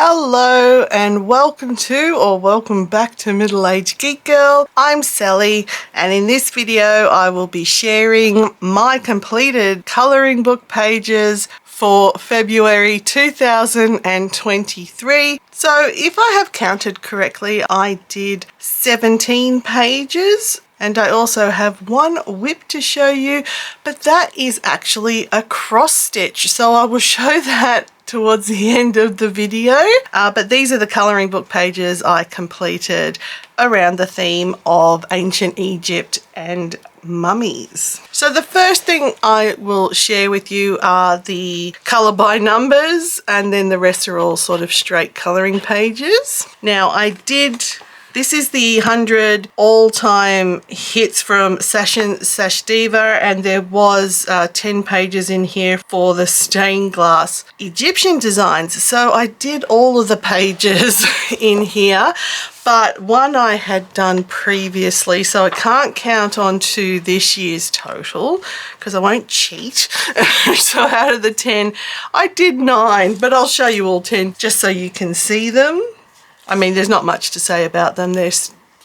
Hello and welcome back to Middle-Aged Geek Girl. I'm Sally, and in this video I will be sharing my completed colouring book pages for February 2023. So if I have counted correctly, I did 17 pages. And I also have one whip to show you, but that is actually a cross stitch. So I will show that towards the end of the video. But these are the colouring book pages I completed around the theme of ancient Egypt and mummies. So the first thing I will share with you are the colour by numbers, and then the rest are all sort of straight colouring pages. Now this is the 100 all-time hits from Sash Diva, and there was 10 pages in here for the stained glass Egyptian designs. So I did all of the pages in here, but one I had done previously, so I can't count on to this year's total because I won't cheat. So out of the 10, I did 9, but I'll show you all 10 just so you can see them. I mean, there's not much to say about them.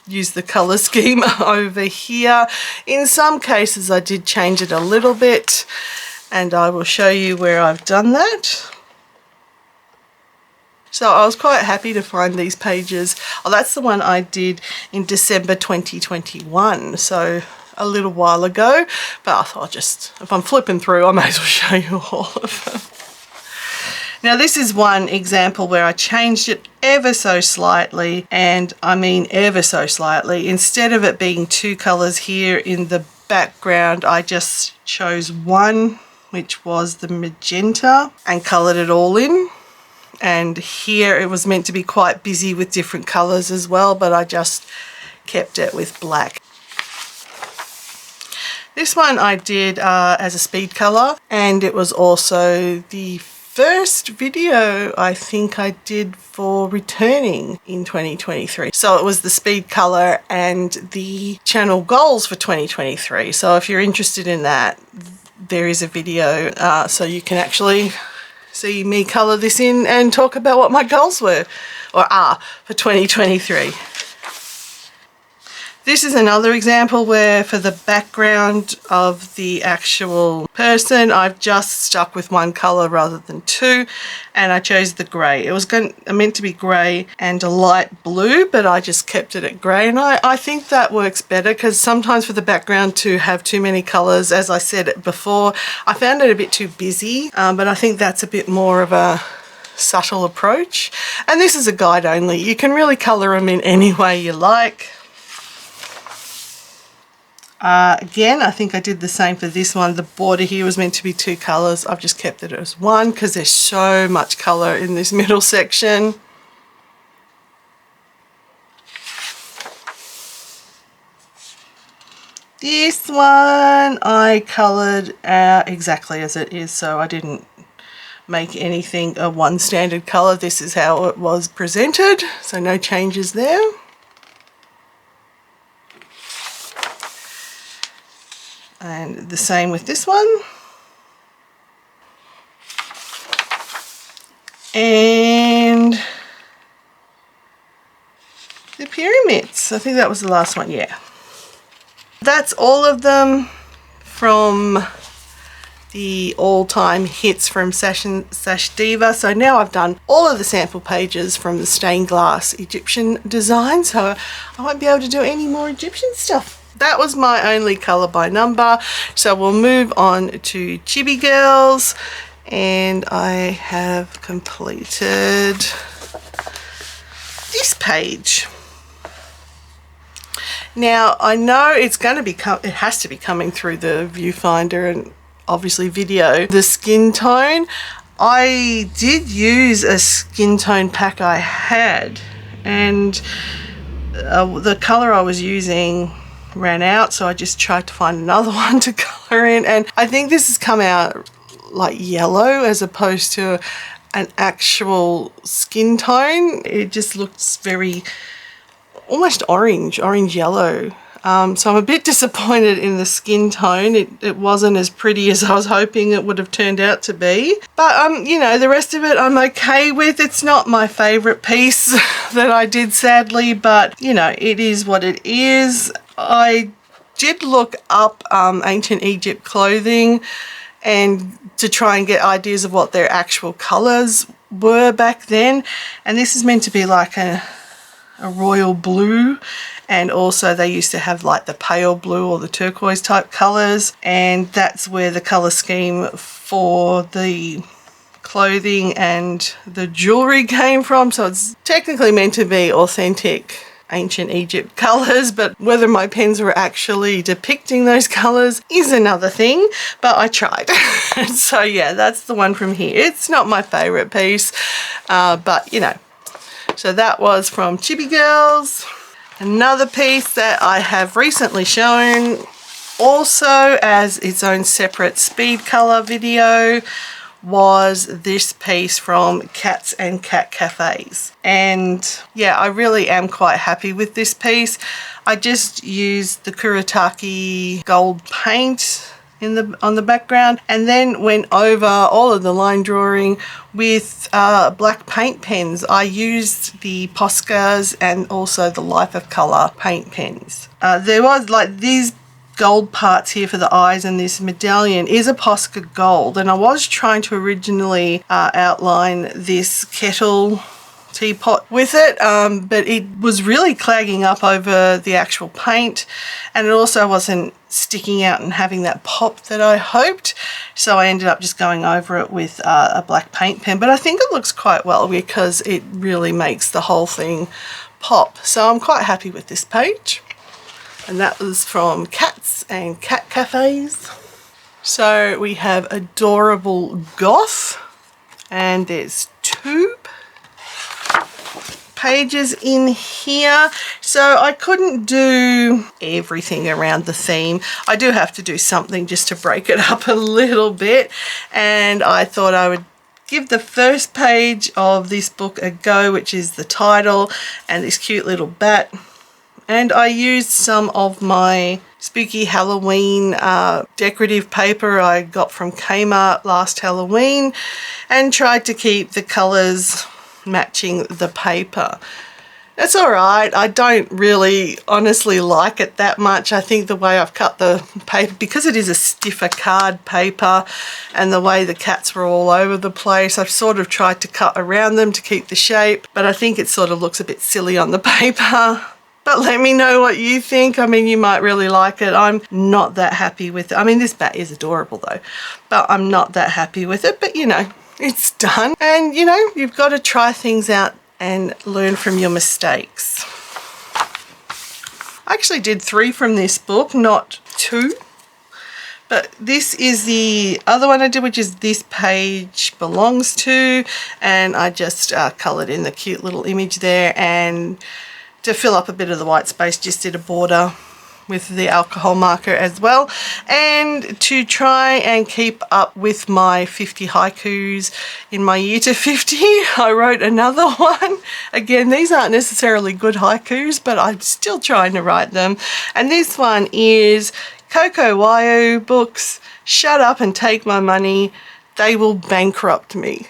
Use the colour scheme over here. In some cases, I did change it a little bit, and I will show you where I've done that. So I was quite happy to find these pages. Oh, that's the one I did in December 2021, so a little while ago. But I thought if I'm flipping through, I may as well show you all of them. Now this is one example where I changed it ever so slightly, and I mean ever so slightly. Instead of it being two colours here in the background, I just chose one, which was the magenta, and coloured it all in. And here it was meant to be quite busy with different colours as well, but I just kept it with black. This one I did as a speed colour, and it was also the first video I think I did for returning in 2023. So it was the speed color and the channel goals for 2023. So if you're interested in that, there is a video so you can actually see me color this in and talk about what my goals were or are for 2023. This is another example where for the background of the actual person, I've just stuck with one colour rather than two, and I chose the grey. It was meant to be grey and a light blue, but I just kept it at grey, and I think that works better because sometimes for the background to have too many colours, as I said before, I found it a bit too busy, but I think that's a bit more of a subtle approach. And this is a guide only. You can really colour them in any way you like. Again, I think I did the same for this one. The border here was meant to be two colours. I've just kept it as one because there's so much colour in this middle section. This one I coloured exactly as it is, so I didn't make anything a one standard colour. This is how it was presented, so no changes there. And the same with this one. And the pyramids. I think that was the last one, yeah. That's all of them from the all-time hits from Sash Diva. So now I've done all of the sample pages from the stained glass Egyptian design, so I won't be able to do any more Egyptian stuff. That was my only colour by number, so we'll move on to Chibi Girls, and I have completed this page. Now I know it has to be coming through the viewfinder and obviously video. The skin tone, I did use a skin tone pack I had, and the colour I was using ran out, so I just tried to find another one to colour in, and I think this has come out like yellow as opposed to an actual skin tone. It just looks very almost orange yellow. So I'm a bit disappointed in the skin tone. It wasn't as pretty as I was hoping it would have turned out to be. But, you know, the rest of it I'm okay with. It's not my favourite piece that I did, sadly, but, you know, it is what it is. I did look up ancient Egypt clothing and to try and get ideas of what their actual colours were back then. And this is meant to be like a royal blue, and also they used to have like the pale blue or the turquoise type colours, and that's where the colour scheme for the clothing and the jewellery came from. So it's technically meant to be authentic ancient Egypt colours, but whether my pens were actually depicting those colours is another thing, but I tried. So yeah, that's the one from here. It's not my favourite piece, but you know. So that was from Chibi Girls. Another piece that I have recently shown also as its own separate speed colour video was this piece from Cats and Cat Cafes. And yeah, I really am quite happy with this piece. I just used the Kuretake gold paint on the background, and then went over all of the line drawing with black paint pens. I used the Poscas and also the Life of Colour paint pens. There was like these gold parts here for the eyes, and this medallion is a Posca gold, and I was trying to originally outline this kettle teapot with it, but it was really clagging up over the actual paint, and it also wasn't sticking out and having that pop that I hoped, so I ended up just going over it with a black paint pen. But I think it looks quite well because it really makes the whole thing pop, so I'm quite happy with this page. And that was from Cats and Cat Cafes. So we have Adorable Goth, and there's 2 pages in here. So I couldn't do everything around the theme. I do have to do something just to break it up a little bit, and I thought I would give the first page of this book a go, which is the title and this cute little bat. And I used some of my spooky Halloween decorative paper I got from Kmart last Halloween, and tried to keep the colours matching the paper. That's alright. I don't really honestly like it that much. I think the way I've cut the paper, because it is a stiffer card paper, and the way the cats were all over the place, I've sort of tried to cut around them to keep the shape, but I think it sort of looks a bit silly on the paper. But let me know what you think. I mean, you might really like it. I'm not that happy with it. I mean, this bat is adorable though, but I'm not that happy with it. But you know, it's done. And you know, you've got to try things out and learn from your mistakes. I actually did 3 from this book, not 2. But this is the other one I did, which is This Page Belongs To. And I just coloured in the cute little image there, and to fill up a bit of the white space, just did a border with the alcohol marker as well. And to try and keep up with my 50 haikus in my year to 50, I wrote another one. Again, these aren't necessarily good haikus, but I'm still trying to write them. And this one is Coco Waiu books, shut up and take my money, they will bankrupt me.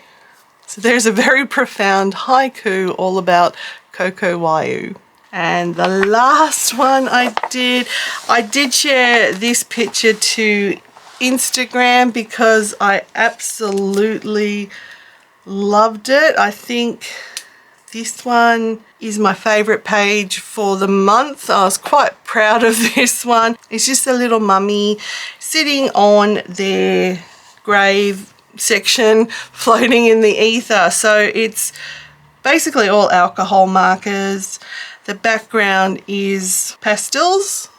So there's a very profound haiku all about Coco Waiu. And the last one I did share this picture to Instagram because I absolutely loved it. I think this one is my favorite page for the month. I was quite proud of this one. It's just a little mummy sitting on their grave section floating in the ether. So it's basically all alcohol markers. The background is pastels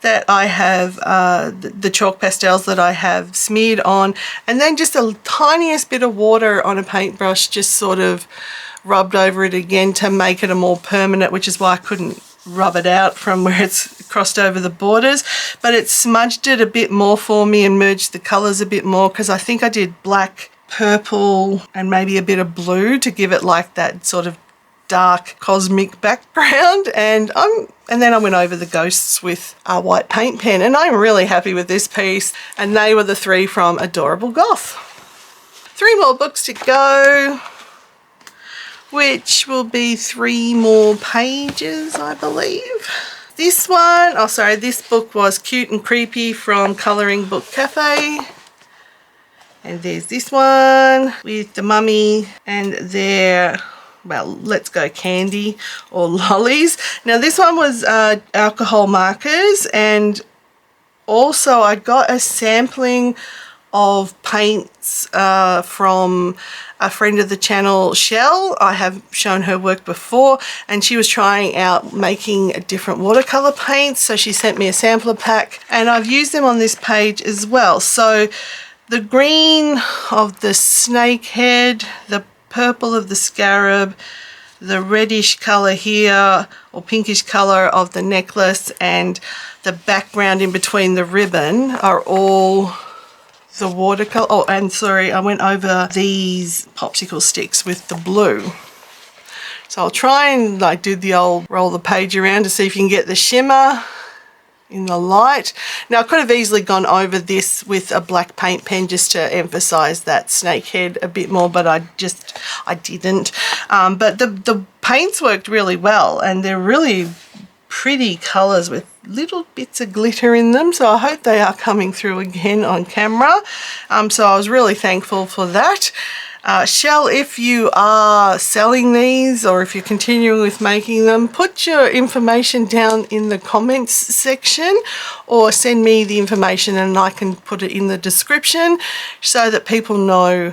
that I have, the chalk pastels that I have smeared on, and then just a tiniest bit of water on a paintbrush just sort of rubbed over it again to make it a more permanent, which is why I couldn't rub it out from where it's crossed over the borders, but it smudged it a bit more for me and merged the colours a bit more, because I think I did black, purple and maybe a bit of blue to give it like that sort of dark cosmic background, and then I went over the ghosts with a white paint pen, and I'm really happy with this piece. And they were the 3 from Adorable Goth. 3 more books to go, which will be 3 more pages, I believe. This one, oh sorry, this book was Cute and Creepy from Colouring Book Cafe. And there's this one with the mummy and their, well, let's go candy or lollies. Now this one was alcohol markers, and also I got a sampling of paints from a friend of the channel, Shell. I have shown her work before, and she was trying out making different watercolor paints, so she sent me a sampler pack, and I've used them on this page as well. So the green of the snake head, the purple of the scarab, the reddish color here, or pinkish color of the necklace, and the background in between the ribbon are all the watercolor. Oh, and sorry, I went over these popsicle sticks with the blue. So I'll try and like do the old roll the page around to see if you can get the shimmer in the light. Now I could have easily gone over this with a black paint pen just to emphasize that snake head a bit more, but I didn't. But the paints worked really well, and they're really pretty colors with little bits of glitter in them, so I hope they are coming through again on camera. So I was really thankful for that. Shell, if you are selling these or if you're continuing with making them, put your information down in the comments section, or send me the information and I can put it in the description so that people know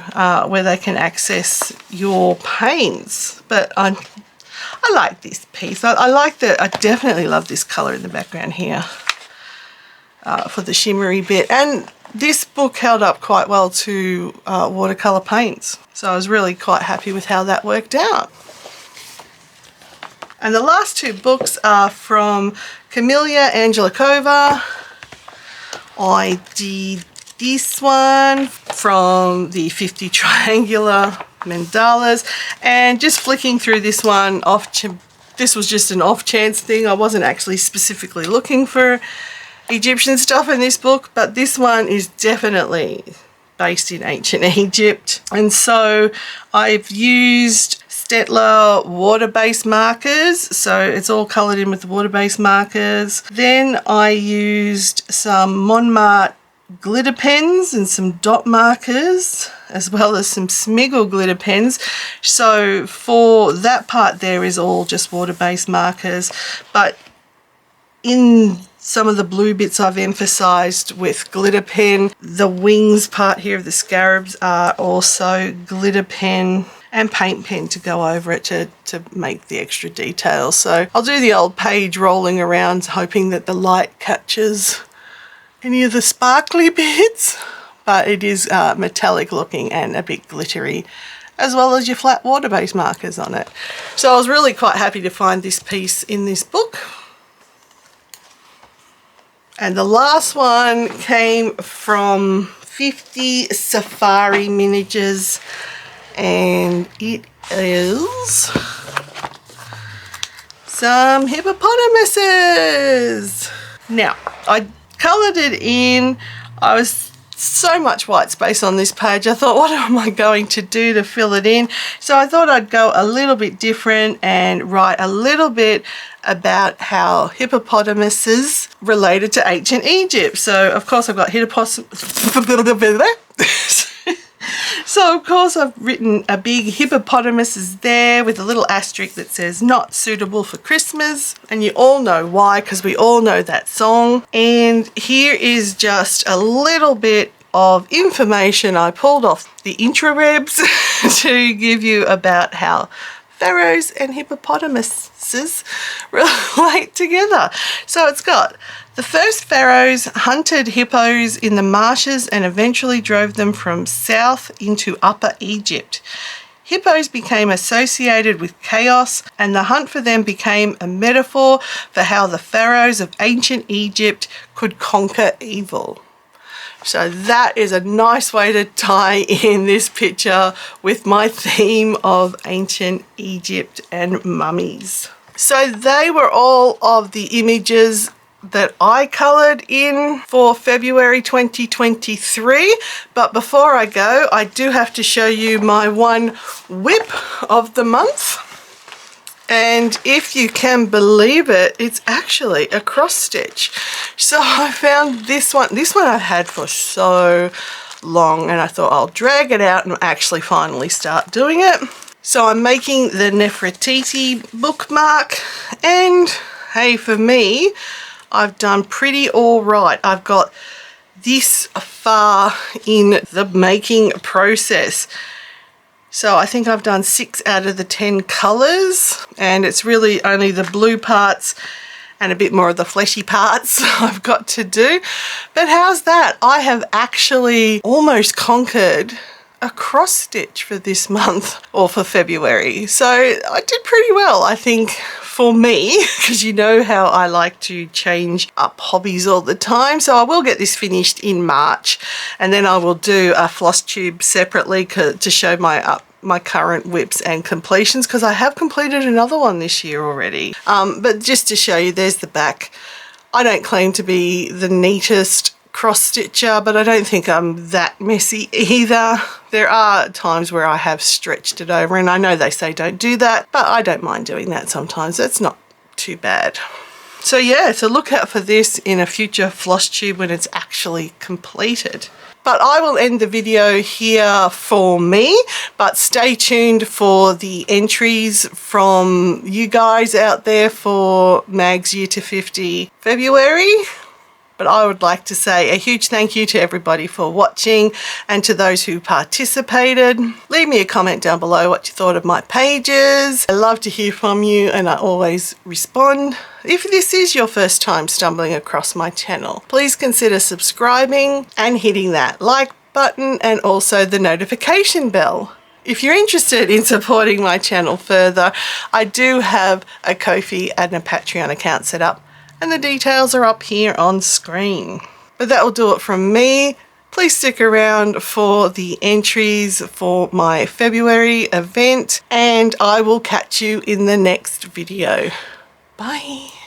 where they can access your paints. But I like this piece. I definitely love this color in the background here for the shimmery bit. And this book held up quite well to watercolor paints. So I was really quite happy with how that worked out. And the last 2 books are from Camellia Angelikova. I did this one from the 50 triangular mandalas, and just flicking through this one this was just an off chance thing. I wasn't actually specifically looking for Egyptian stuff in this book, but this one is definitely based in ancient Egypt. And so I've used Stettler water-based markers, so it's all coloured in with the water-based markers. Then I used some Montmartre glitter pens and some dot markers, as well as some Smiggle glitter pens. So for that part there is all just water-based markers, but in some of the blue bits I've emphasized with glitter pen. The wings part here of the scarabs are also glitter pen and paint pen to go over it to make the extra detail. So I'll do the old page rolling around, hoping that the light catches any of the sparkly bits, but it is metallic looking and a bit glittery, as well as your flat water-based markers on it. So I was really quite happy to find this piece in this book. And the last one came from 50 Safari Miniatures, and it is some hippopotamuses. Now, I coloured it in. I was so much white space on this page. I thought, what am I going to do to fill it in? So I thought I'd go a little bit different and write a little bit about how hippopotamuses related to ancient Egypt. So of course I've got So of course I've written a big hippopotamus is there with a little asterisk that says not suitable for Christmas, and you all know why, because we all know that song. And here is just a little bit of information I pulled off the intrawebs to give you about how pharaohs and hippopotamuses relate together. So it's got the first pharaohs hunted hippos in the marshes and eventually drove them from south into Upper Egypt. Hippos became associated with chaos, and the hunt for them became a metaphor for how the pharaohs of ancient Egypt could conquer evil. So that is a nice way to tie in this picture with my theme of ancient Egypt and mummies. So they were all of the images that I coloured in for February 2023. But before I go, I do have to show you my one whip of the month. And if you can believe it, it's actually a cross stitch. So I found this one. This one I've had for so long, and I thought I'll drag it out and actually finally start doing it. So I'm making the Nefertiti bookmark, and hey, for me, I've done pretty all right. I've got this far in the making process. So I think I've done 6 out of the 10 colours, and it's really only the blue parts and a bit more of the fleshy parts I've got to do. But how's that? I have actually almost conquered a cross stitch for this month, or for February. So I did pretty well, I think, for me, because you know how I like to change up hobbies all the time. So I will get this finished in March, and then I will do a floss tube separately to show my current whips and completions, because I have completed another one this year already. But just to show you, there's the back. I don't claim to be the neatest cross stitcher, but I don't think I'm that messy either. There are times where I have stretched it over, and I know they say don't do that, but I don't mind doing that sometimes. That's not too bad. So yeah, so look out for this in a future floss tube when it's actually completed. But I will end the video here for me, but stay tuned for the entries from you guys out there for M.A.G.G Year to 50 February. But I would like to say a huge thank you to everybody for watching, and to those who participated. Leave me a comment down below what you thought of my pages. I love to hear from you, and I always respond. If this is your first time stumbling across my channel, please consider subscribing and hitting that like button, and also the notification bell. If you're interested in supporting my channel further, I do have a Ko-fi and a Patreon account set up, and the details are up here on screen. But that will do it from me. Please stick around for the entries for my February event, and I will catch you in the next video. Bye.